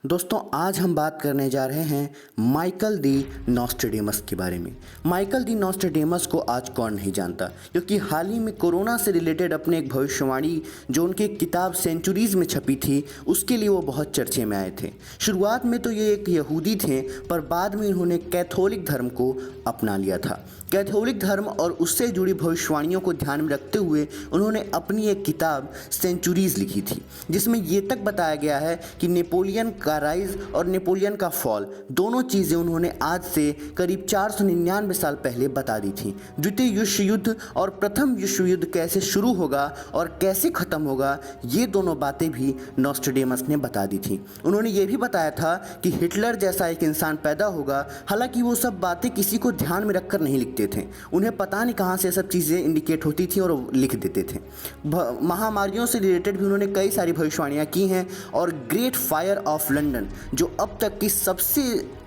दोस्तों आज हम बात करने जा रहे हैं माइकल दी नॉस्ट्रेडेमस के बारे में। माइकल दी नॉस्ट्रेडेमस को आज कौन नहीं जानता, क्योंकि हाल ही में कोरोना से रिलेटेड अपने एक भविष्यवाणी जो उनकी किताब सेंचुरीज में छपी थी उसके लिए वो बहुत चर्चे में आए थे। शुरुआत में तो ये एक यहूदी थे, पर बाद में इन्होंने कैथोलिक धर्म को अपना लिया था। कैथोलिक धर्म और उससे जुड़ी भविष्यवाणियों को ध्यान में रखते हुए उन्होंने अपनी एक किताब सेंचुरीज लिखी थी, जिसमें ये तक बताया गया है कि नेपोलियन का राइज और नेपोलियन का फॉल दोनों चीज़ें उन्होंने आज से करीब 499 साल पहले बता दी थी। द्वितीय विश्व युद्ध और प्रथम विश्व युद्ध कैसे शुरू होगा और कैसे ख़त्म होगा, ये दोनों बातें भी नॉस्ट्रेडेमस ने बता दी थी। उन्होंने ये भी बताया था कि हिटलर जैसा एक इंसान पैदा होगा। हालांकि वो सब बातें किसी को ध्यान में रखकर नहीं लिखते थे, उन्हें पता नहीं कहाँ से सब चीज़ें इंडिकेट होती थी और लिख देते थे। महामारियों से रिलेटेड भी उन्होंने कई सारी भविष्यवाणियाँ की हैं, और ग्रेट फायर ऑफ लंदन जो अब तक की सबसे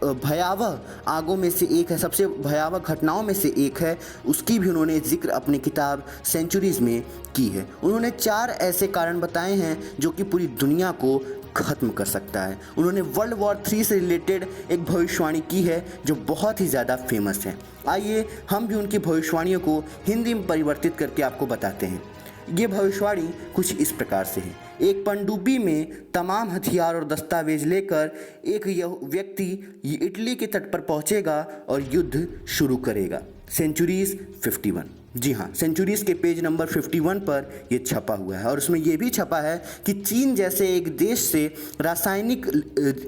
भयावह आगों में से एक है, सबसे भयावह घटनाओं में से एक है, उसकी भी उन्होंने जिक्र अपनी किताब सेंचुरीज में की है। उन्होंने 4 ऐसे कारण बताए हैं जो कि पूरी दुनिया को ख़त्म कर सकता है। उन्होंने वर्ल्ड वॉर 3 से रिलेटेड एक भविष्यवाणी की है जो बहुत ही ज़्यादा फेमस है। आइए हम भी उनकी भविष्यवाणियों को हिंदी में परिवर्तित करके आपको बताते हैं। ये भविष्यवाणी कुछ इस प्रकार से है। एक पनडुब्बी में तमाम हथियार और दस्तावेज लेकर एक व्यक्ति इटली के तट पर पहुंचेगा और युद्ध शुरू करेगा। सेंचुरीज 51। जी हाँ, सेंचुरीज के पेज नंबर 51 पर ये छपा हुआ है, और उसमें ये भी छपा है कि चीन जैसे एक देश से रासायनिक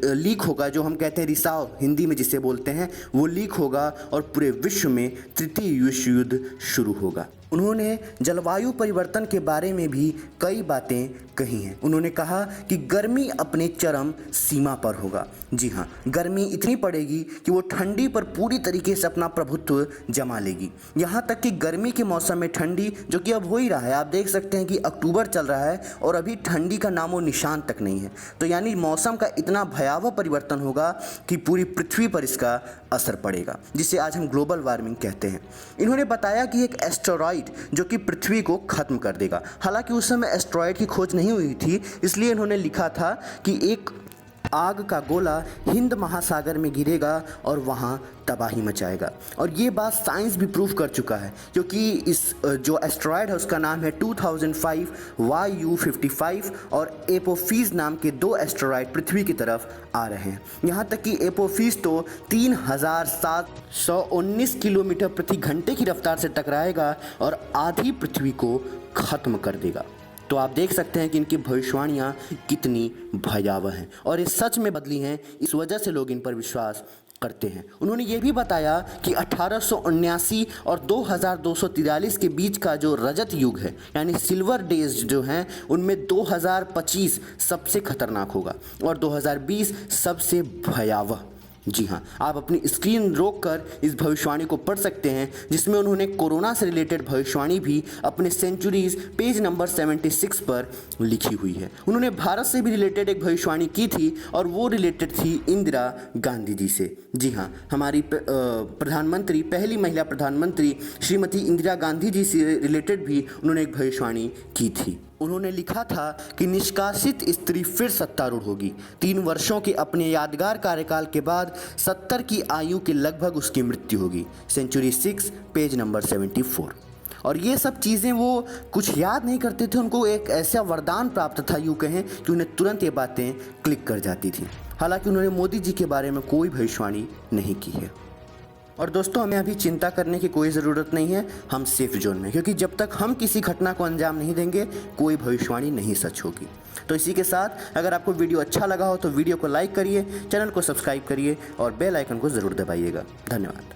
लीक होगा, जो हम कहते हैं रिसाव हिंदी में जिसे बोलते हैं, वो लीक होगा और पूरे विश्व में तृतीय विश्व युद्ध शुरू होगा। उन्होंने जलवायु परिवर्तन के बारे में भी कई बातें कही हैं। उन्होंने कहा कि गर्मी अपने चरम सीमा पर होगा। जी हाँ, गर्मी इतनी पड़ेगी कि वो ठंडी पर पूरी तरीके से अपना प्रभुत्व जमा लेगी। यहाँ तक कि गर्मी के मौसम में ठंडी, जो कि अब हो ही रहा है, आप देख सकते हैं कि अक्टूबर चल रहा है और अभी ठंडी का नामो निशान तक नहीं है। तो यानी मौसम का इतना भयावह परिवर्तन होगा कि पूरी पृथ्वी पर इसका असर पड़ेगा, जिसे आज हम ग्लोबल वार्मिंग कहते हैं। इन्होंने बताया कि एक एस्टेरॉइड जो कि पृथ्वी को खत्म कर देगा। हालांकि उस समय एस्टेरॉइड की खोज नहीं हुई थी, इसलिए इन्होंने लिखा था कि एक आग का गोला हिंद महासागर में गिरेगा और वहाँ तबाही मचाएगा। और ये बात साइंस भी प्रूव कर चुका है, क्योंकि इस जो एस्टेरॉयड है उसका नाम है 2005 YU55, और एपोफीज नाम के 2 एस्टेरॉयड पृथ्वी की तरफ आ रहे हैं। यहाँ तक कि एपोफीज तो 3719 किलोमीटर प्रति घंटे की रफ्तार से टकराएगा और आधी पृथ्वी को ख़त्म कर देगा। तो आप देख सकते हैं कि इनकी भविष्यवाणियाँ कितनी भयावह हैं, और ये सच में बदली हैं, इस वजह से लोग इन पर विश्वास करते हैं। उन्होंने ये भी बताया कि 1879 और 2243 के बीच का जो रजत युग है, यानी सिल्वर डेज जो हैं, उनमें 2025 सबसे खतरनाक होगा और 2020 सबसे भयावह। जी हाँ, आप अपनी स्क्रीन रोककर इस भविष्यवाणी को पढ़ सकते हैं, जिसमें उन्होंने कोरोना से रिलेटेड भविष्यवाणी भी अपने सेंचुरीज पेज नंबर 76 पर लिखी हुई है। उन्होंने भारत से भी रिलेटेड एक भविष्यवाणी की थी, और वो रिलेटेड थी इंदिरा गांधी जी से। जी हाँ, हमारी प्रधानमंत्री, पहली महिला प्रधानमंत्री श्रीमती इंदिरा गांधी जी से रिलेटेड भी उन्होंने एक भविष्यवाणी की थी। उन्होंने लिखा था कि निष्कासित स्त्री फिर सत्तारूढ़ होगी। 3 वर्षों के अपने यादगार कार्यकाल के बाद 70 की आयु के लगभग उसकी मृत्यु होगी। Century 6 page number 74। और ये सब चीज़ें वो कुछ याद नहीं करते थे, उनको एक ऐसा वरदान प्राप्त था, यूँ कहें कि उन्हें तुरंत ये बातें क्लिक कर जाती थी। हालांकि उन्होंने मोदी जी के बारे में कोई भविष्यवाणी नहीं की है। और दोस्तों, हमें अभी चिंता करने की कोई ज़रूरत नहीं है, हम सेफ जोन में, क्योंकि जब तक हम किसी घटना को अंजाम नहीं देंगे कोई भविष्यवाणी नहीं सच होगी। तो इसी के साथ अगर आपको वीडियो अच्छा लगा हो तो वीडियो को लाइक करिए, चैनल को सब्सक्राइब करिए और बेल आइकन को ज़रूर दबाइएगा। धन्यवाद।